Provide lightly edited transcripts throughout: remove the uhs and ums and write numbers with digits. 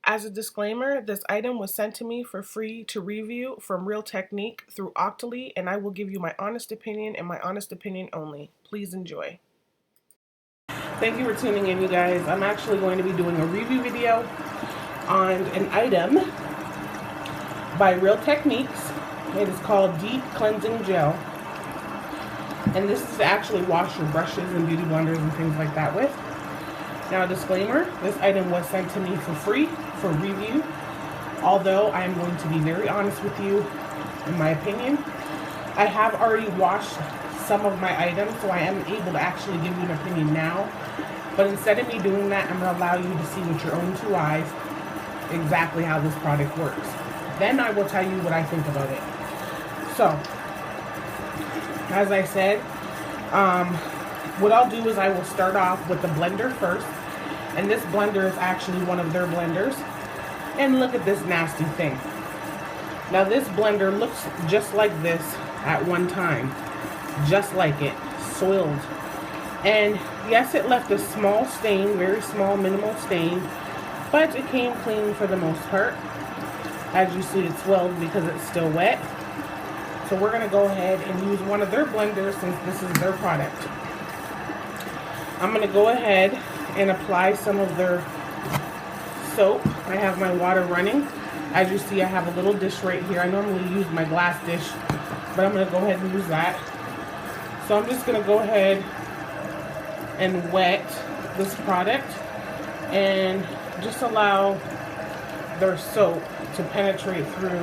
As a disclaimer, this item was sent to me for free to review from Real Technique through Octoly, and I will give you my honest opinion and my honest opinion only. Please enjoy. Thank you for tuning in, you guys. I'm actually going to be doing a review video on an item by Real Techniques. It is called Deep Cleansing Gel. And this is to actually wash your brushes and beauty blenders and things like that with. Now, disclaimer, this item was sent to me for free for review, although I am going to be very honest with you, in my opinion. I have already washed some of my items, so I am able to actually give you an opinion now. But instead of me doing that, I'm going to allow you to see with your own two eyes exactly how this product works. Then I will tell you what I think about it. So, as I said, what I'll do is I will start off with the blender first. And this blender is actually one of their blenders. And look at this nasty thing. Now this blender looks just like this at one time. Just like it. Soiled. And yes, it left a small stain. Very small, minimal stain. But it came clean for the most part. As you see, it's swelled because it's still wet. So we're going to go ahead and use one of their blenders since this is their product. I'm going to go ahead and apply some of their soap. I have my water running. As you see, I have a little dish right here. I normally use my glass dish, but I'm going to go ahead and use that. So I'm just going to go ahead and wet this product and just allow their soap to penetrate through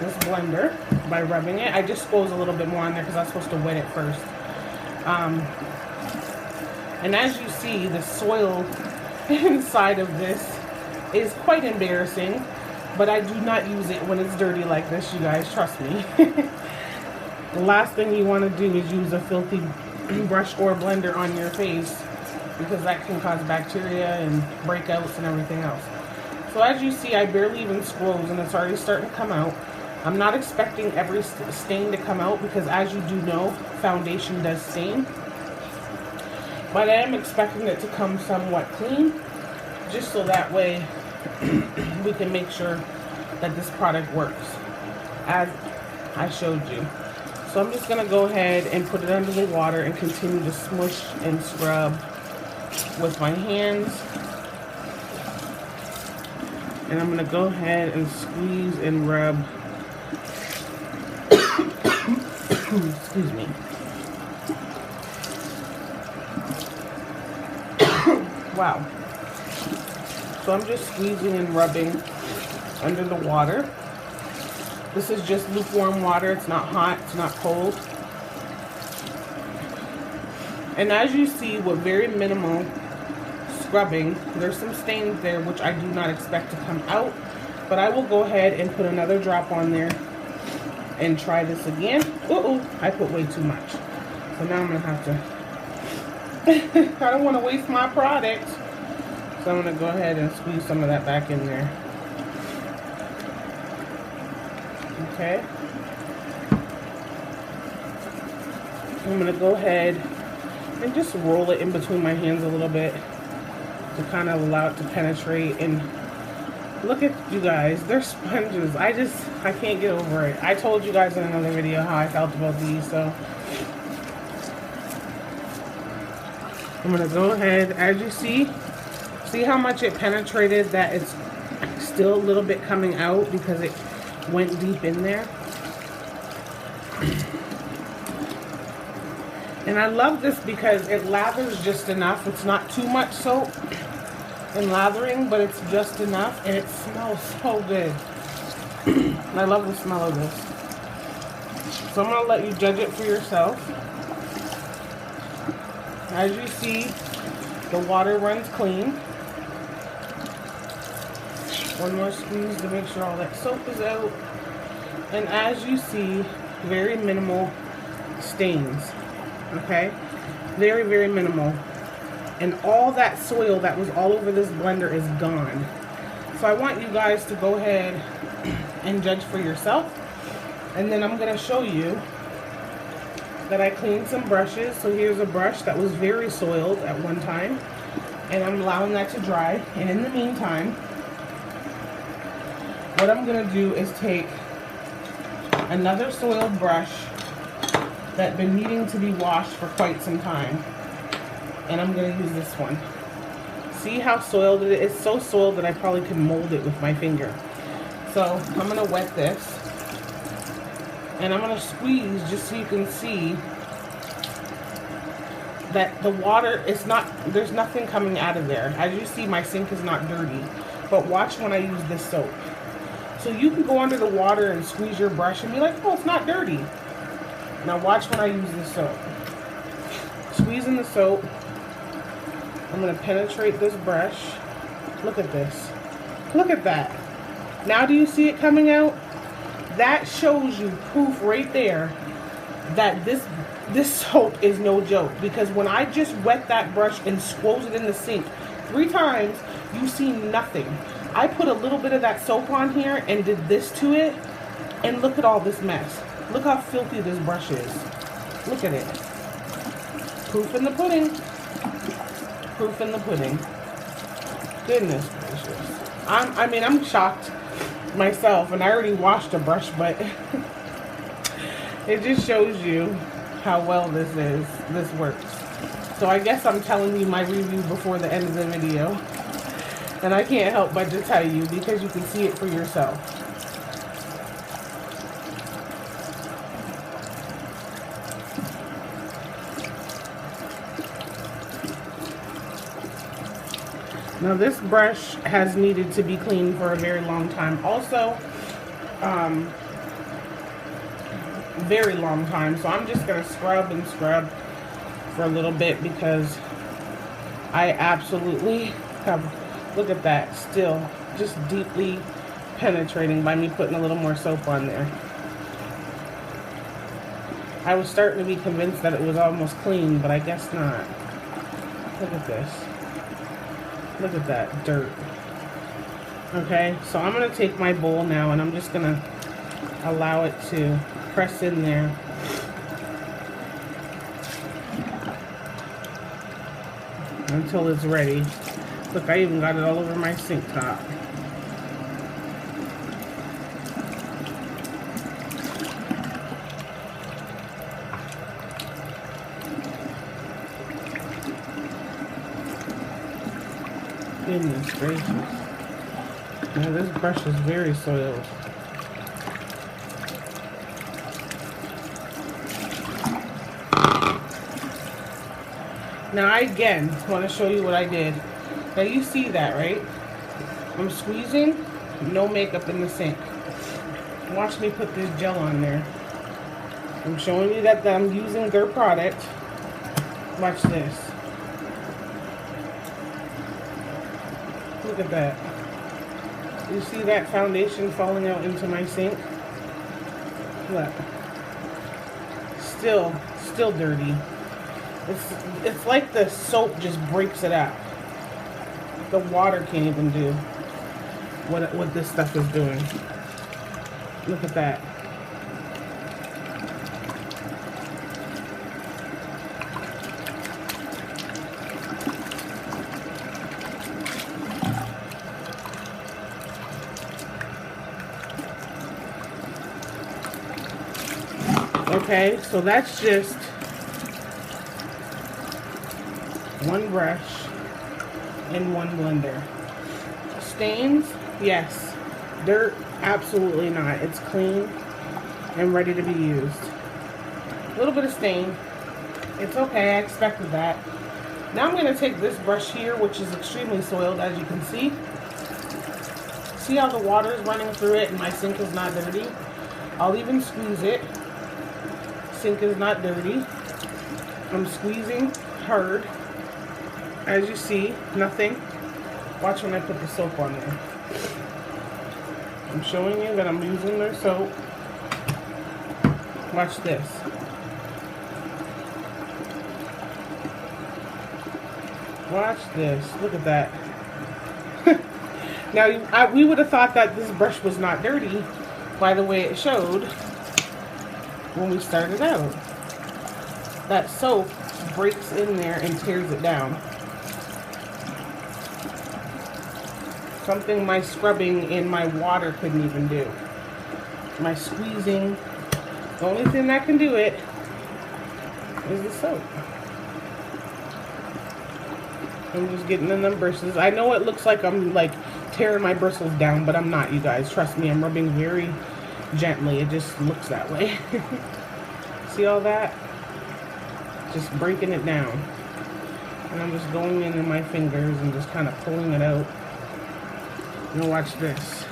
this blender by rubbing it. I just squoze a little bit more on there because I'm supposed to wet it first. And as you see, the soil inside of this is quite embarrassing, but I do not use it when it's dirty like this, you guys, trust me. The last thing you want to do is use a filthy brush or blender on your face because that can cause bacteria and breakouts and everything else. So as you see, I barely even squoze and it's already starting to come out. I'm not expecting every stain to come out because, as you do know, foundation does stain. But I am expecting it to come somewhat clean, just so that way we can make sure that this product works, as I showed you. So I'm just going to go ahead and put it under the water and continue to smush and scrub with my hands. And I'm going to go ahead and squeeze and rub. Excuse me. Wow. So I'm just squeezing and rubbing under the water. This is just lukewarm water. It's not hot. It's not cold. And as you see, with very minimal scrubbing, there's some stains there which I do not expect to come out. But I will go ahead and put another drop on there and try this again. Uh-oh, I put way too much. So now I'm going to have to... I don't want to waste my product. So I'm going to go ahead and squeeze some of that back in there. Okay. I'm going to go ahead and just roll it in between my hands a little bit to kind of allow it to penetrate. And look at you guys, they're sponges. I can't get over it. I told you guys in another video how I felt about these, so I'm going to go ahead, as you see how much it penetrated, that it's still a little bit coming out because it went deep in there. And I love this because it lathers just enough. It's not too much soap in lathering, but it's just enough, and it smells so good. I love the smell of this. So I'm going to let you judge it for yourself. As you see, the water runs clean. One more squeeze to make sure all that soap is out. And as you see, very minimal stains. Okay? Very, very minimal. And all that soil that was all over this blender is gone. So I want you guys to go ahead and judge for yourself. And then I'm going to show you that I cleaned some brushes. So here's a brush that was very soiled at one time, and I'm allowing that to dry. And in the meantime, what I'm going to do is take another soiled brush that's been needing to be washed for quite some time, and I'm going to use this one. See how soiled it is? It's so soiled that I probably could mold it with my finger. So I'm going to wet this, and I'm going to squeeze just so you can see that the water is not, there's nothing coming out of there. As you see, my sink is not dirty, but watch when I use this soap. So you can go under the water and squeeze your brush and be like, oh, it's not dirty. Now watch when I use this soap. Squeezing the soap, I'm going to penetrate this brush. Look at this. Look at that. Now do you see it coming out? That shows you proof right there that this soap is no joke, because when I just wet that brush and squoze it in the sink 3 times, you see nothing. I put a little bit of that soap on here and did this to it, and look at all this mess. Look how filthy this brush is. Look at it. Proof in the pudding. Proof in the pudding. Goodness gracious. I'm shocked myself, and I already washed a brush, but it just shows you how well this works. So I guess I'm telling you my review before the end of the video, and I can't help but to tell you because you can see it for yourself. Now this brush has needed to be cleaned for a very long time. Also, very long time. So I'm just going to scrub and scrub for a little bit because I absolutely have, look at that, still just deeply penetrating by me putting a little more soap on there. I was starting to be convinced that it was almost clean, but I guess not. Look at this. Look at that dirt. Okay, so I'm going to take my bowl now and I'm just going to allow it to press in there. Until it's ready. Look, I even got it all over my sink top. Goodness gracious. Now this brush is very soiled. Now I again want to show you what I did. Now you see that, right? I'm squeezing, no makeup in the sink. Watch me put this gel on there. I'm showing you that I'm using their product. Watch this. Look at that. You see that foundation falling out into my sink? Look. Still dirty. It's like the soap just breaks it out. The water can't even do what this stuff is doing. Look at that. Okay, so that's just one brush and one blender. Stains? Yes. Dirt? Absolutely not. It's clean and ready to be used. A little bit of stain. It's okay. I expected that. Now I'm going to take this brush here, which is extremely soiled, as you can see. See how the water is running through it and my sink is not dirty? I'll even squeeze it. Sink is not dirty. I'm squeezing hard. As you see, nothing. Watch when I put the soap on there. I'm showing you that I'm using their soap. Watch this. Watch this. Look at that. Now, we would have thought that this brush was not dirty by the way it showed when we started out. That soap breaks in there and tears it down. something my scrubbing in my water couldn't even do. My squeezing, the only thing that can do it is the soap. I'm just getting in them bristles. I know it looks like I'm like tearing my bristles down, but I'm not, you guys. Trust me, I'm rubbing very gently. It just looks that way. See all that? Just breaking it down. And I'm just going in my fingers and just kind of pulling it out. And watch this.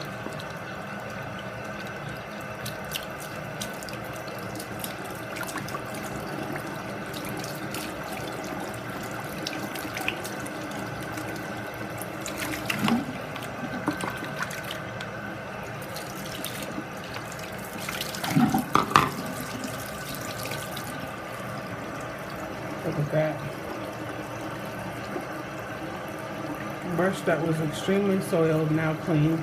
Look at that. Brush that was extremely soiled, now clean.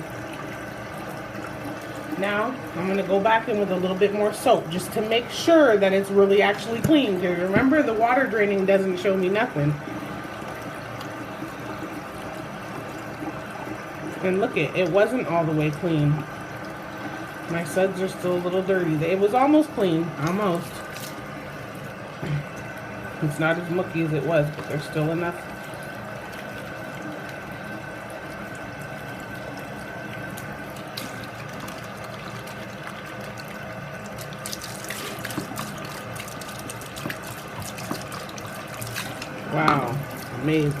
Now, I'm going to go back in with a little bit more soap just to make sure that it's really actually clean. Because remember, the water draining doesn't show me nothing. And look it wasn't all the way clean. My suds are still a little dirty. It was almost clean, almost. It's not as mucky as it was, but there's still enough. Wow, amazing.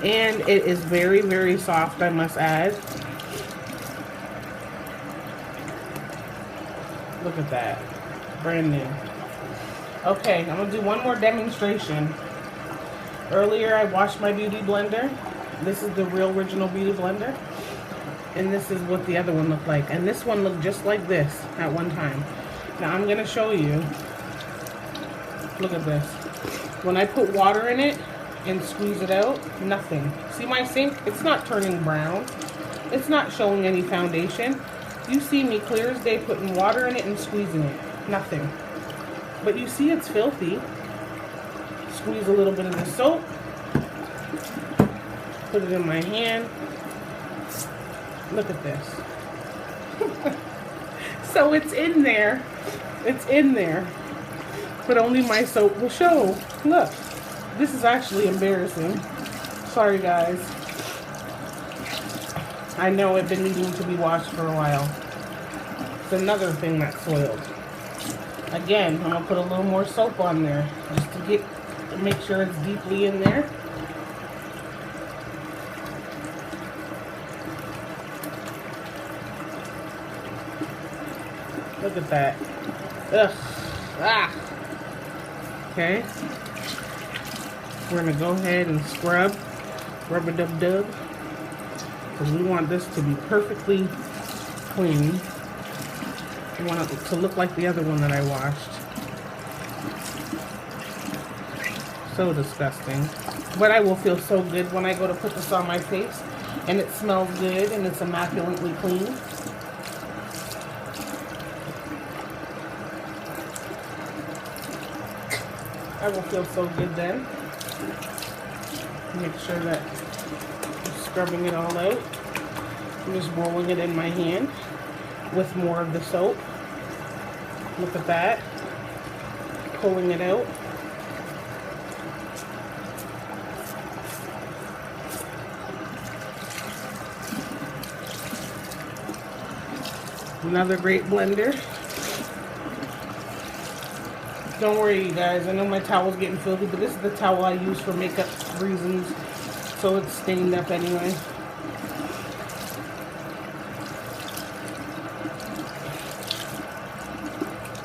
And it is very, very soft, I must add. Look at that. Brand new. Okay, I'm going to do one more demonstration. Earlier I washed my beauty blender. This is the real original beauty blender. And this is what the other one looked like. And this one looked just like this at one time. Now I'm going to show you. Look at this. When I put water in it and squeeze it out, nothing. See my sink? It's not turning brown. It's not showing any foundation. You see me clear as day putting water in it and squeezing it. Nothing. But you see it's filthy. Squeeze a little bit of the soap. Put it in my hand. Look at this. So it's in there. It's in there. But only my soap will show. Look. This is actually embarrassing. Sorry, guys. I know it's been needing to be washed for a while. It's another thing that's soiled. Again, I'm gonna put a little more soap on there just to make sure it's deeply in there. Look at that. Ugh. Ah. Okay. We're gonna go ahead and scrub. Rub-a-dub-dub. Because we want this to be perfectly clean. We want it to look like the other one that I washed. So disgusting. But I will feel so good when I go to put this on my face. And it smells good and it's immaculately clean. I will feel so good then. Make sure that I'm scrubbing it all out. I'm just rolling it in my hand with more of the soap. Look at that. Pulling it out. Another great blender. Don't worry, you guys. I know my towel's getting filthy, but this is the towel I use for makeup reasons, so it's stained up anyway.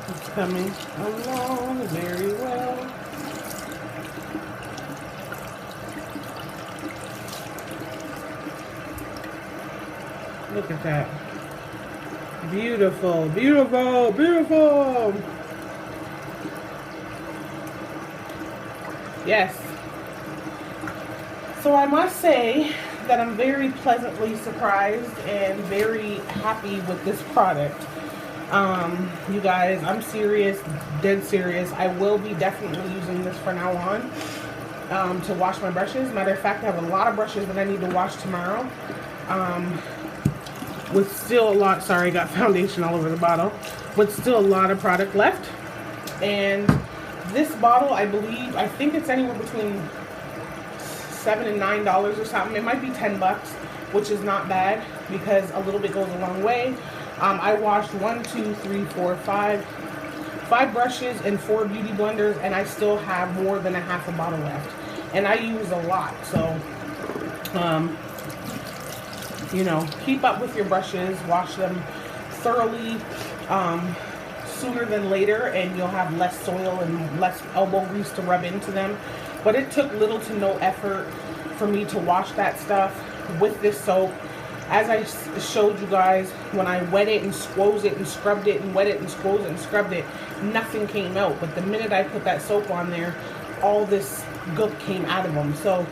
It's coming along very well. Look at that. Beautiful, beautiful, beautiful. Yes. So I must say that I'm very pleasantly surprised and very happy with this product. You guys, I'm serious, dead serious. I will be definitely using this from now on. to wash my brushes. Matter of fact, I have a lot of brushes that I need to wash tomorrow. With still a lot, sorry, I got foundation all over the bottle, with still a lot of product left. And this bottle, I think it's anywhere between $7 and $9 or something. It might be 10 bucks, which is not bad because a little bit goes a long way. I washed 5 brushes and 4 beauty blenders, and I still have more than a half a bottle left. And I use a lot, so you know, keep up with your brushes, wash them thoroughly sooner than later, and you'll have less soil and less elbow grease to rub into them. But it took little to no effort for me to wash that stuff with this soap. As I showed you guys, when I wet it and squoze it and scrubbed it and wet it and squoze it and scrubbed it, nothing came out. But the minute I put that soap on there, all this gook came out of them. So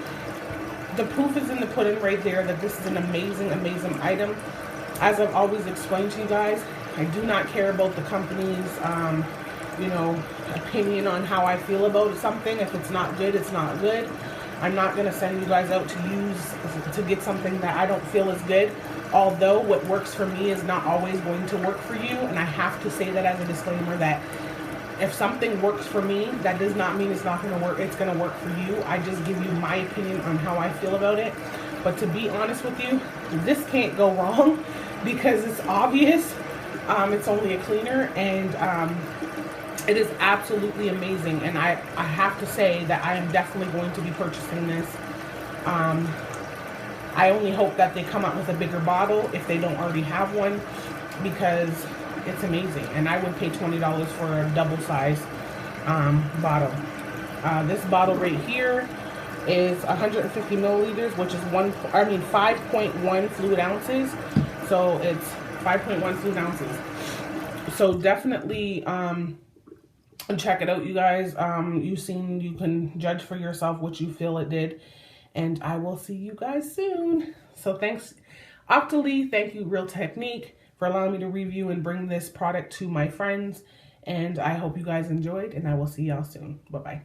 the proof is in the pudding right there that this is an amazing, amazing item. As I've always explained to you guys, I do not care about the company's, you know, opinion on how I feel about something. If it's not good, it's not good. I'm not going to send you guys out to get something that I don't feel is good. Although what works for me is not always going to work for you. And I have to say that as a disclaimer, that if something works for me, that does not mean it's not going to work. It's going to work for you. I just give you my opinion on how I feel about it. But to be honest with you, this can't go wrong because it's obvious. It's only a cleaner, and it is absolutely amazing. And I have to say that I am definitely going to be purchasing this. I only hope that they come out with a bigger bottle if they don't already have one, because it's amazing. And I would pay $20 for a double size bottle. This bottle right here is 150 milliliters, which is 5.1 fluid ounces. So it's 5.1 fluid ounces. So definitely check it out, you guys. You can judge for yourself what you feel it did. And I will see you guys soon. So thanks, Octoly. Thank you, Real Technique, for allowing me to review and bring this product to my friends. And I hope you guys enjoyed, and I will see y'all soon. Bye-bye.